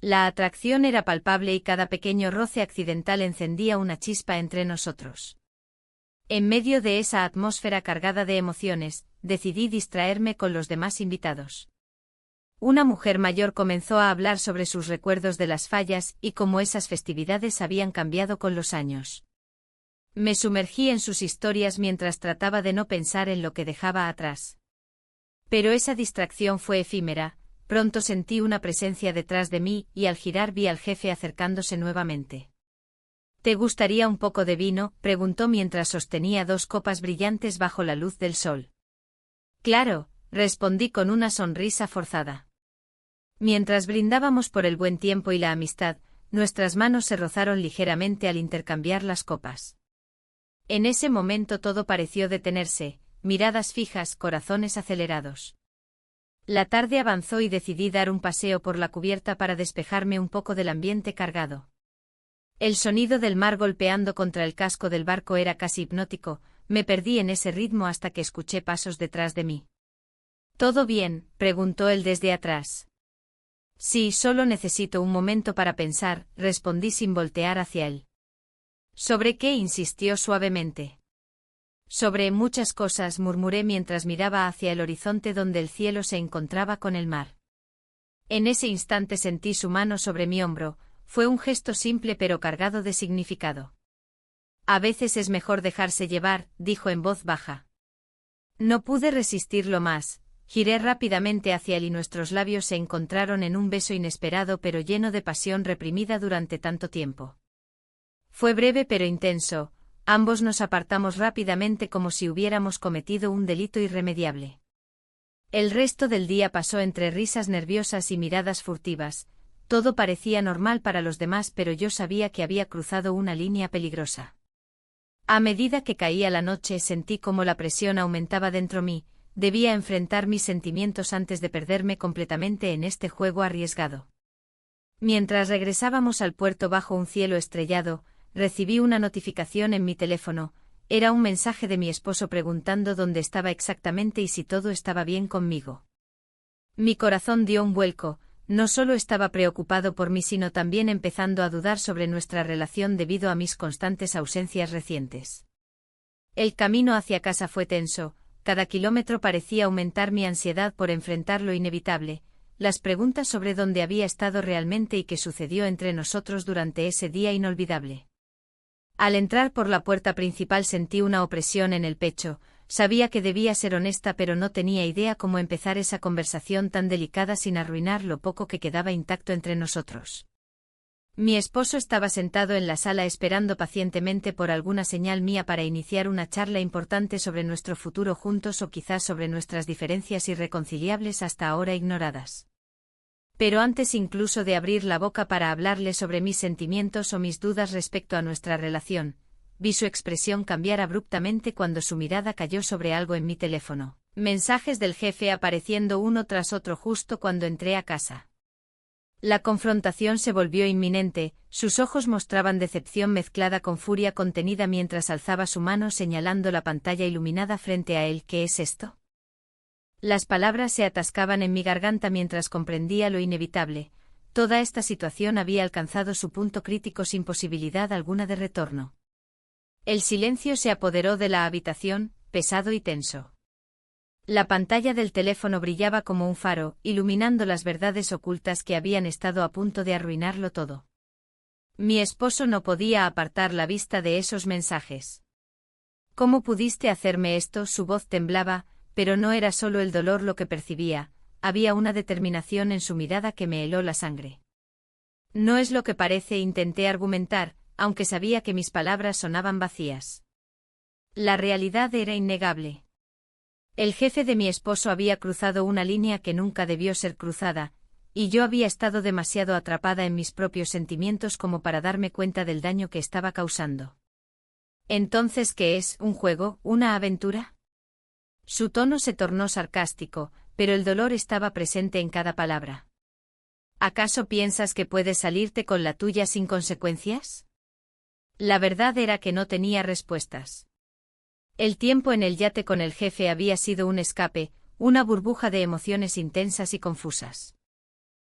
La atracción era palpable y cada pequeño roce accidental encendía una chispa entre nosotros. En medio de esa atmósfera cargada de emociones, decidí distraerme con los demás invitados. Una mujer mayor comenzó a hablar sobre sus recuerdos de las fallas y cómo esas festividades habían cambiado con los años. Me sumergí en sus historias mientras trataba de no pensar en lo que dejaba atrás. Pero esa distracción fue efímera, pronto sentí una presencia detrás de mí y al girar vi al jefe acercándose nuevamente. ¿Te gustaría un poco de vino?, preguntó mientras sostenía dos copas brillantes bajo la luz del sol. Claro, respondí con una sonrisa forzada. Mientras brindábamos por el buen tiempo y la amistad, nuestras manos se rozaron ligeramente al intercambiar las copas. En ese momento todo pareció detenerse, miradas fijas, corazones acelerados. La tarde avanzó y decidí dar un paseo por la cubierta para despejarme un poco del ambiente cargado. El sonido del mar golpeando contra el casco del barco era casi hipnótico, me perdí en ese ritmo hasta que escuché pasos detrás de mí. ¿Todo bien?, preguntó él desde atrás. Sí, solo necesito un momento para pensar, respondí sin voltear hacia él. ¿Sobre qué?, insistió suavemente. Sobre muchas cosas, murmuré mientras miraba hacia el horizonte donde el cielo se encontraba con el mar. En ese instante sentí su mano sobre mi hombro, fue un gesto simple pero cargado de significado. A veces es mejor dejarse llevar, dijo en voz baja. No pude resistirlo más, giré rápidamente hacia él y nuestros labios se encontraron en un beso inesperado pero lleno de pasión reprimida durante tanto tiempo. Fue breve pero intenso, ambos nos apartamos rápidamente como si hubiéramos cometido un delito irremediable. El resto del día pasó entre risas nerviosas y miradas furtivas, todo parecía normal para los demás pero yo sabía que había cruzado una línea peligrosa. A medida que caía la noche sentí como la presión aumentaba dentro mí, debía enfrentar mis sentimientos antes de perderme completamente en este juego arriesgado. Mientras regresábamos al puerto bajo un cielo estrellado, recibí una notificación en mi teléfono, era un mensaje de mi esposo preguntando dónde estaba exactamente y si todo estaba bien conmigo. Mi corazón dio un vuelco, no solo estaba preocupado por mí sino también empezando a dudar sobre nuestra relación debido a mis constantes ausencias recientes. El camino hacia casa fue tenso, cada kilómetro parecía aumentar mi ansiedad por enfrentar lo inevitable, las preguntas sobre dónde había estado realmente y qué sucedió entre nosotros durante ese día inolvidable. Al entrar por la puerta principal sentí una opresión en el pecho, sabía que debía ser honesta pero no tenía idea cómo empezar esa conversación tan delicada sin arruinar lo poco que quedaba intacto entre nosotros. Mi esposo estaba sentado en la sala esperando pacientemente por alguna señal mía para iniciar una charla importante sobre nuestro futuro juntos o quizás sobre nuestras diferencias irreconciliables hasta ahora ignoradas. Pero antes incluso de abrir la boca para hablarle sobre mis sentimientos o mis dudas respecto a nuestra relación, vi su expresión cambiar abruptamente cuando su mirada cayó sobre algo en mi teléfono. Mensajes del jefe apareciendo uno tras otro justo cuando entré a casa. La confrontación se volvió inminente, sus ojos mostraban decepción mezclada con furia contenida mientras alzaba su mano señalando la pantalla iluminada frente a él. ¿Qué es esto? Las palabras se atascaban en mi garganta mientras comprendía lo inevitable. Toda esta situación había alcanzado su punto crítico sin posibilidad alguna de retorno. El silencio se apoderó de la habitación, pesado y tenso. La pantalla del teléfono brillaba como un faro, iluminando las verdades ocultas que habían estado a punto de arruinarlo todo. Mi esposo no podía apartar la vista de esos mensajes. ¿Cómo pudiste hacerme esto? Su voz temblaba, pero no era solo el dolor lo que percibía, había una determinación en su mirada que me heló la sangre. No es lo que parece, intenté argumentar, aunque sabía que mis palabras sonaban vacías. La realidad era innegable. El jefe de mi esposo había cruzado una línea que nunca debió ser cruzada, y yo había estado demasiado atrapada en mis propios sentimientos como para darme cuenta del daño que estaba causando. ¿Entonces qué es? ¿Un juego? ¿Una aventura? Su tono se tornó sarcástico, pero el dolor estaba presente en cada palabra. ¿Acaso piensas que puedes salirte con la tuya sin consecuencias? La verdad era que no tenía respuestas. El tiempo en el yate con el jefe había sido un escape, una burbuja de emociones intensas y confusas.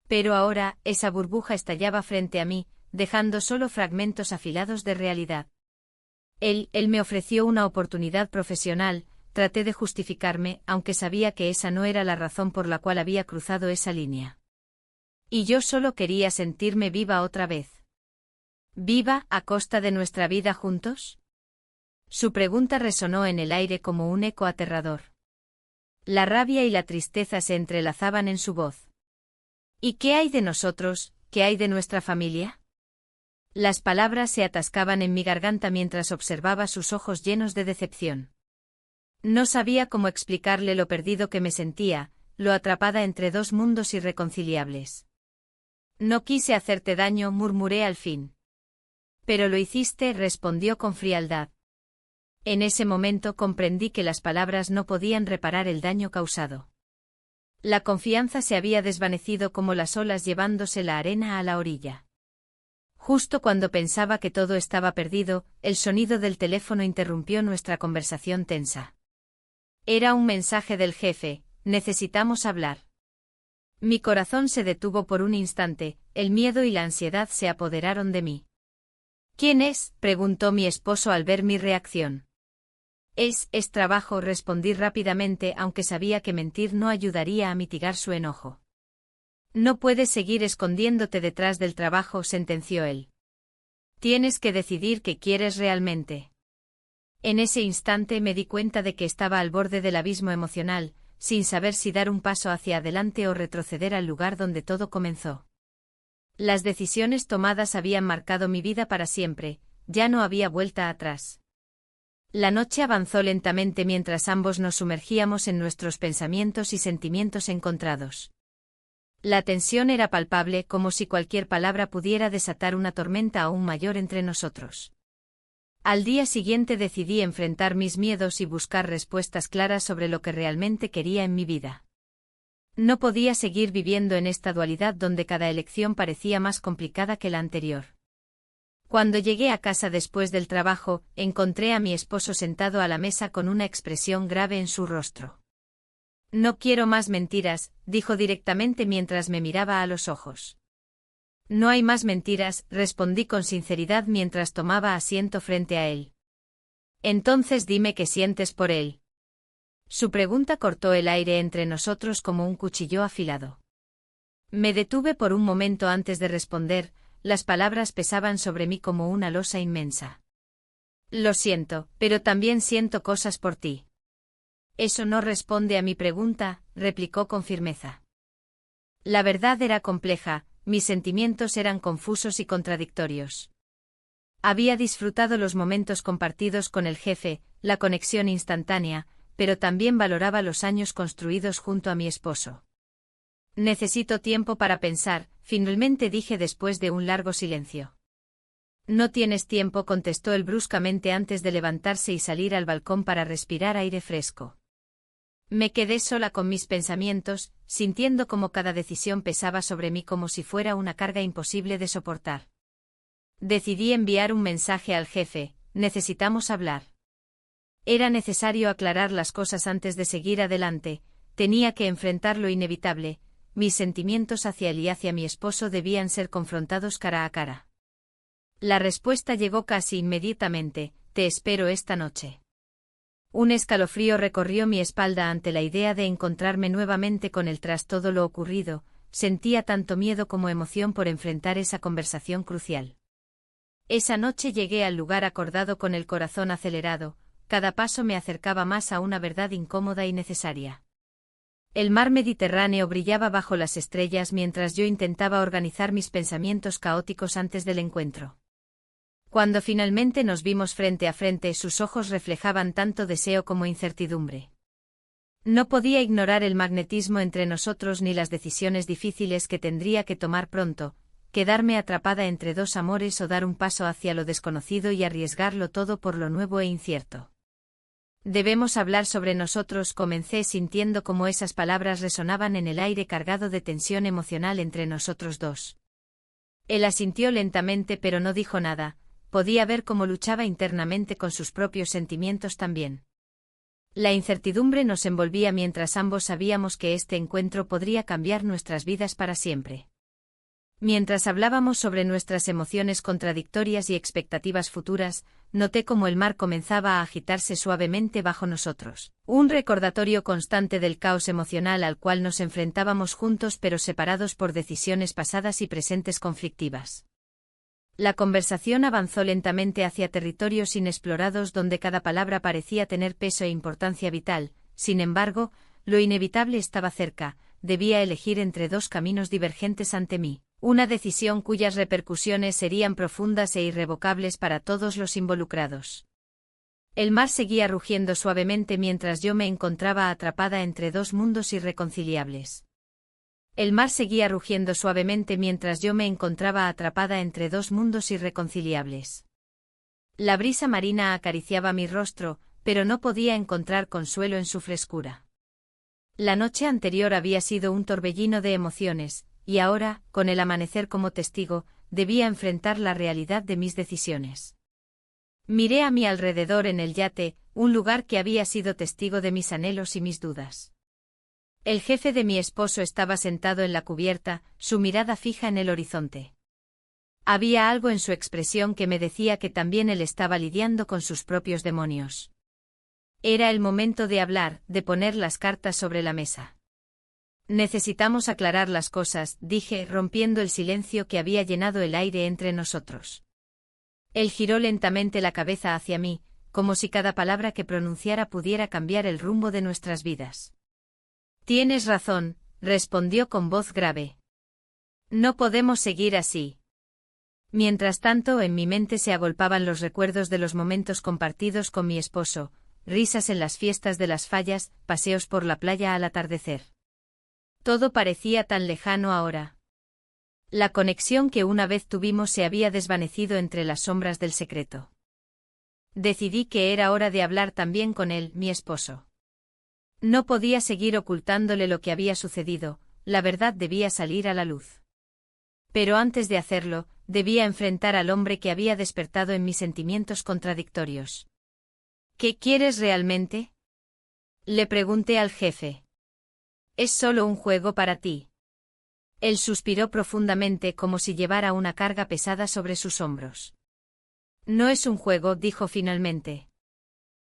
Pero ahora, esa burbuja estallaba frente a mí, dejando solo fragmentos afilados de realidad. Él me ofreció una oportunidad profesional, traté de justificarme, aunque sabía que esa no era la razón por la cual había cruzado esa línea. Y yo solo quería sentirme viva otra vez. ¿Viva a costa de nuestra vida juntos? Su pregunta resonó en el aire como un eco aterrador. La rabia y la tristeza se entrelazaban en su voz. ¿Y qué hay de nosotros? ¿Qué hay de nuestra familia? Las palabras se atascaban en mi garganta mientras observaba sus ojos llenos de decepción. No sabía cómo explicarle lo perdido que me sentía, lo atrapada entre dos mundos irreconciliables. No quise hacerte daño, murmuré al fin. Pero lo hiciste, respondió con frialdad. En ese momento comprendí que las palabras no podían reparar el daño causado. La confianza se había desvanecido como las olas llevándose la arena a la orilla. Justo cuando pensaba que todo estaba perdido, el sonido del teléfono interrumpió nuestra conversación tensa. Era un mensaje del jefe: necesitamos hablar. Mi corazón se detuvo por un instante, el miedo y la ansiedad se apoderaron de mí. ¿Quién es?, preguntó mi esposo al ver mi reacción. Es trabajo, respondí rápidamente, aunque sabía que mentir no ayudaría a mitigar su enojo. No puedes seguir escondiéndote detrás del trabajo, sentenció él. Tienes que decidir qué quieres realmente. En ese instante me di cuenta de que estaba al borde del abismo emocional, sin saber si dar un paso hacia adelante o retroceder al lugar donde todo comenzó. Las decisiones tomadas habían marcado mi vida para siempre, ya no había vuelta atrás. La noche avanzó lentamente mientras ambos nos sumergíamos en nuestros pensamientos y sentimientos encontrados. La tensión era palpable, como si cualquier palabra pudiera desatar una tormenta aún mayor entre nosotros. Al día siguiente decidí enfrentar mis miedos y buscar respuestas claras sobre lo que realmente quería en mi vida. No podía seguir viviendo en esta dualidad donde cada elección parecía más complicada que la anterior. Cuando llegué a casa después del trabajo, encontré a mi esposo sentado a la mesa con una expresión grave en su rostro. No quiero más mentiras, dijo directamente mientras me miraba a los ojos. No hay más mentiras, respondí con sinceridad mientras tomaba asiento frente a él. Entonces dime qué sientes por él. Su pregunta cortó el aire entre nosotros como un cuchillo afilado. Me detuve por un momento antes de responder, las palabras pesaban sobre mí como una losa inmensa. Lo siento, pero también siento cosas por ti. Eso no responde a mi pregunta, replicó con firmeza. La verdad era compleja, mis sentimientos eran confusos y contradictorios. Había disfrutado los momentos compartidos con el jefe, la conexión instantánea, pero también valoraba los años construidos junto a mi esposo. Necesito tiempo para pensar, finalmente dije después de un largo silencio. No tienes tiempo, contestó él bruscamente antes de levantarse y salir al balcón para respirar aire fresco. Me quedé sola con mis pensamientos, sintiendo como cada decisión pesaba sobre mí como si fuera una carga imposible de soportar. Decidí enviar un mensaje al jefe: necesitamos hablar. Era necesario aclarar las cosas antes de seguir adelante, tenía que enfrentar lo inevitable, mis sentimientos hacia él y hacia mi esposo debían ser confrontados cara a cara. La respuesta llegó casi inmediatamente: te espero esta noche. Un escalofrío recorrió mi espalda ante la idea de encontrarme nuevamente con él tras todo lo ocurrido, sentía tanto miedo como emoción por enfrentar esa conversación crucial. Esa noche llegué al lugar acordado con el corazón acelerado, cada paso me acercaba más a una verdad incómoda y necesaria. El mar Mediterráneo brillaba bajo las estrellas mientras yo intentaba organizar mis pensamientos caóticos antes del encuentro. Cuando finalmente nos vimos frente a frente, sus ojos reflejaban tanto deseo como incertidumbre. No podía ignorar el magnetismo entre nosotros ni las decisiones difíciles que tendría que tomar pronto, quedarme atrapada entre dos amores o dar un paso hacia lo desconocido y arriesgarlo todo por lo nuevo e incierto. Debemos hablar sobre nosotros, comencé sintiendo como esas palabras resonaban en el aire cargado de tensión emocional entre nosotros dos. Él asintió lentamente pero no dijo nada. Podía ver cómo luchaba internamente con sus propios sentimientos también. La incertidumbre nos envolvía mientras ambos sabíamos que este encuentro podría cambiar nuestras vidas para siempre. Mientras hablábamos sobre nuestras emociones contradictorias y expectativas futuras, noté cómo el mar comenzaba a agitarse suavemente bajo nosotros, un recordatorio constante del caos emocional al cual nos enfrentábamos juntos pero separados por decisiones pasadas y presentes conflictivas. La conversación avanzó lentamente hacia territorios inexplorados donde cada palabra parecía tener peso e importancia vital, sin embargo, lo inevitable estaba cerca, debía elegir entre dos caminos divergentes ante mí, una decisión cuyas repercusiones serían profundas e irrevocables para todos los involucrados. El mar seguía rugiendo suavemente mientras yo me encontraba atrapada entre dos mundos irreconciliables. El mar seguía rugiendo suavemente mientras yo me encontraba atrapada entre dos mundos irreconciliables. La brisa marina acariciaba mi rostro, pero no podía encontrar consuelo en su frescura. La noche anterior había sido un torbellino de emociones, y ahora, con el amanecer como testigo, debía enfrentar la realidad de mis decisiones. Miré a mi alrededor en el yate, un lugar que había sido testigo de mis anhelos y mis dudas. El jefe de mi esposo estaba sentado en la cubierta, su mirada fija en el horizonte. Había algo en su expresión que me decía que también él estaba lidiando con sus propios demonios. Era el momento de hablar, de poner las cartas sobre la mesa. Necesitamos aclarar las cosas, dije, rompiendo el silencio que había llenado el aire entre nosotros. Él giró lentamente la cabeza hacia mí, como si cada palabra que pronunciara pudiera cambiar el rumbo de nuestras vidas. Tienes razón, respondió con voz grave. No podemos seguir así. Mientras tanto, en mi mente se agolpaban los recuerdos de los momentos compartidos con mi esposo, risas en las fiestas de las fallas, paseos por la playa al atardecer. Todo parecía tan lejano ahora. La conexión que una vez tuvimos se había desvanecido entre las sombras del secreto. Decidí que era hora de hablar también con él, mi esposo. No podía seguir ocultándole lo que había sucedido, la verdad debía salir a la luz. Pero antes de hacerlo, debía enfrentar al hombre que había despertado en mis sentimientos contradictorios. ¿Qué quieres realmente? Le pregunté al jefe. Es solo un juego para ti. Él suspiró profundamente como si llevara una carga pesada sobre sus hombros. No es un juego, dijo finalmente.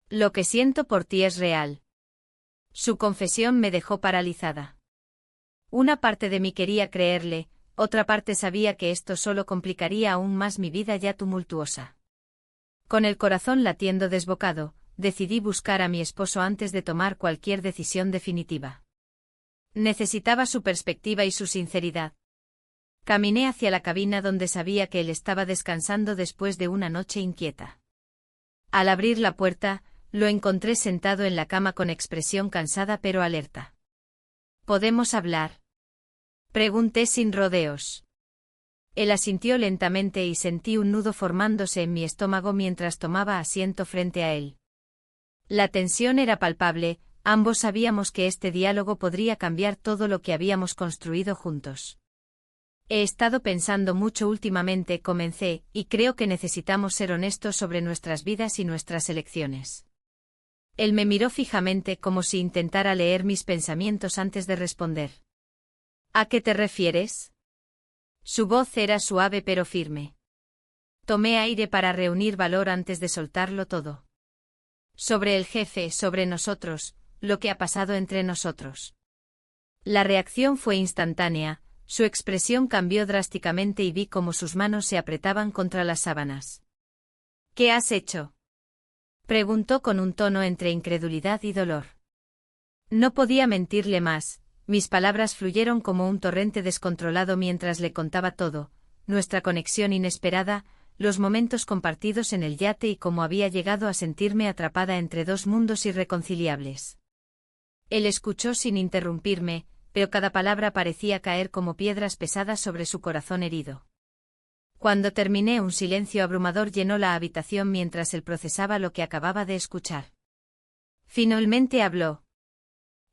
Lo que siento por ti es real. Su confesión me dejó paralizada. Una parte de mí quería creerle, otra parte sabía que esto solo complicaría aún más mi vida ya tumultuosa. Con el corazón latiendo desbocado, decidí buscar a mi esposo antes de tomar cualquier decisión definitiva. Necesitaba su perspectiva y su sinceridad. Caminé hacia la cabina donde sabía que él estaba descansando después de una noche inquieta. Al abrir la puerta, lo encontré sentado en la cama con expresión cansada pero alerta. ¿Podemos hablar?, pregunté sin rodeos. Él asintió lentamente y sentí un nudo formándose en mi estómago mientras tomaba asiento frente a él. La tensión era palpable, ambos sabíamos que este diálogo podría cambiar todo lo que habíamos construido juntos. He estado pensando mucho últimamente, comencé, y creo que necesitamos ser honestos sobre nuestras vidas y nuestras elecciones. Él me miró fijamente como si intentara leer mis pensamientos antes de responder. ¿A qué te refieres? Su voz era suave pero firme. Tomé aire para reunir valor antes de soltarlo todo. Sobre el jefe, sobre nosotros, lo que ha pasado entre nosotros. La reacción fue instantánea, su expresión cambió drásticamente y vi cómo sus manos se apretaban contra las sábanas. ¿Qué has hecho?, preguntó con un tono entre incredulidad y dolor. No podía mentirle más, mis palabras fluyeron como un torrente descontrolado mientras le contaba todo, nuestra conexión inesperada, los momentos compartidos en el yate y cómo había llegado a sentirme atrapada entre dos mundos irreconciliables. Él escuchó sin interrumpirme, pero cada palabra parecía caer como piedras pesadas sobre su corazón herido. Cuando terminé, un silencio abrumador llenó la habitación mientras él procesaba lo que acababa de escuchar. Finalmente habló.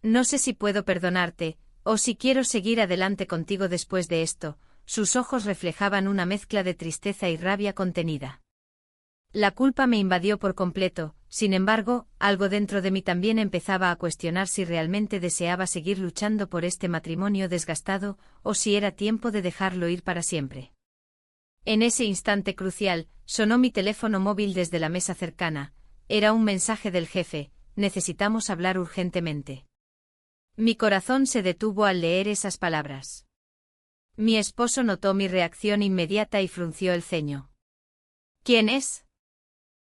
No sé si puedo perdonarte, o si quiero seguir adelante contigo después de esto. Sus ojos reflejaban una mezcla de tristeza y rabia contenida. La culpa me invadió por completo, sin embargo, algo dentro de mí también empezaba a cuestionar si realmente deseaba seguir luchando por este matrimonio desgastado, o si era tiempo de dejarlo ir para siempre. En ese instante crucial, sonó mi teléfono móvil desde la mesa cercana. Era un mensaje del jefe: necesitamos hablar urgentemente. Mi corazón se detuvo al leer esas palabras. Mi esposo notó mi reacción inmediata y frunció el ceño. ¿Quién es?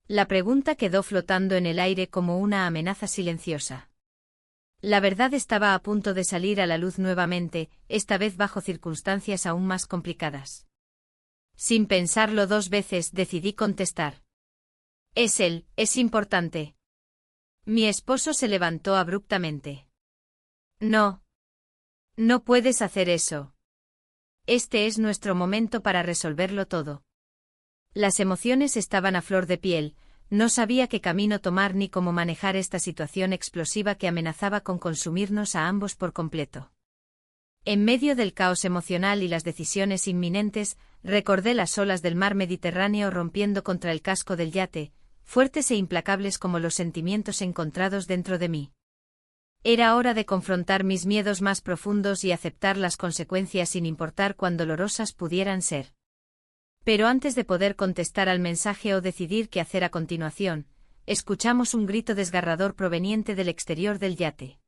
La pregunta quedó flotando en el aire como una amenaza silenciosa. La verdad estaba a punto de salir a la luz nuevamente, esta vez bajo circunstancias aún más complicadas. Sin pensarlo dos veces, decidí contestar. Es él, es importante. Mi esposo se levantó abruptamente. No. No puedes hacer eso. Este es nuestro momento para resolverlo todo. Las emociones estaban a flor de piel, no sabía qué camino tomar ni cómo manejar esta situación explosiva que amenazaba con consumirnos a ambos por completo. En medio del caos emocional y las decisiones inminentes, recordé las olas del mar Mediterráneo rompiendo contra el casco del yate, fuertes e implacables como los sentimientos encontrados dentro de mí. Era hora de confrontar mis miedos más profundos y aceptar las consecuencias sin importar cuán dolorosas pudieran ser. Pero antes de poder contestar al mensaje o decidir qué hacer a continuación, escuchamos un grito desgarrador proveniente del exterior del yate.